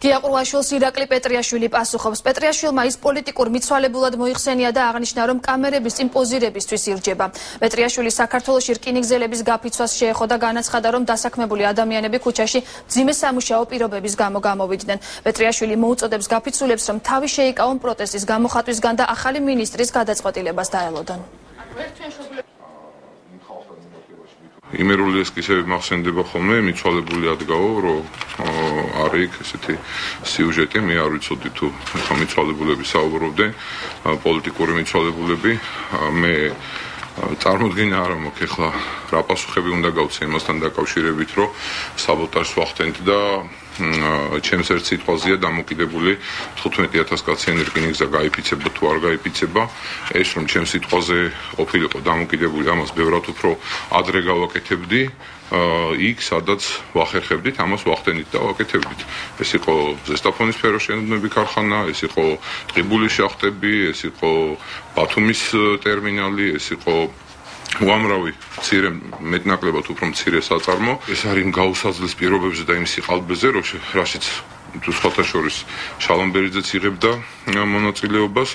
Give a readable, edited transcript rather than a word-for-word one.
გია ყურვაშვილს ირაკლი პეტრიაშვილი პასუხობს. პეტრიაშვილმა ის პოლიტიკურ მიცვალებულად მოიხსენია და აღნიშნა, რომ კამერების წინ პოზირებისთვის ირჯება. პეტრიაშვილი საქართველოში რკინიგზელების გაფიცვას შეეხო და განაცხადა, რომ დასაქმებული ადამიანები ქუჩაში მძიმე სამუშაო პირობების გამო გამოვიდნენ. პეტრიაშვილი მოუწოდებს გაფიცულებს, რომ თავი შეიკავონ პროტესტის გამოხატვისგან და ახალი მინისტრის გადაწყვეტილებას დაელოდონ. იმერული ესკისები მახსენდება ხოლმე, მიცვალებული ადგაო, რომ არის იქ ესეთი სიუჟეტი, მე არ ვიცოდი თუ ახლა მიცვალებულები საუბრობდნენ, პოლიტიკური მიცვალებულები, მე წარმოდგენა არ მაქვს ახლა რა პასუხები უნდა გავცე იმასთან დაკავშირებით, რომ საბოტაჟს ვახდენთ და ჩემს ერთ სიტყვაზეა დამოკიდებული 15,000 კაციანი რკინიგზა გაიფიცება თუ არ გაიფიცება. ეს რომ ჩემს სიტყვაზე ყოფილიყო დამოკიდებული, ამას ბევრად უფრო ადრე გავაკეთებდი. იქ სადაც ვახერხებდით, ამას ვახდენით და ვაკეთებდით. ეს იყო ზესტაფონის ფეროშენოდნები ქარხანა, ეს იყო ტყიბულის შახტები, ეს იყო ბათუმის ტერმინალი, ეს იყო უამრავი მცირე მეტნაკლებად უფრო მცირე საწარმო. ეს არის გაუსაძლეს პირობებზე და იმ სიყალბეზე, რაშიც თუ სხვათა შორის შალამბერიძეც იღებდა მონაწილეობას.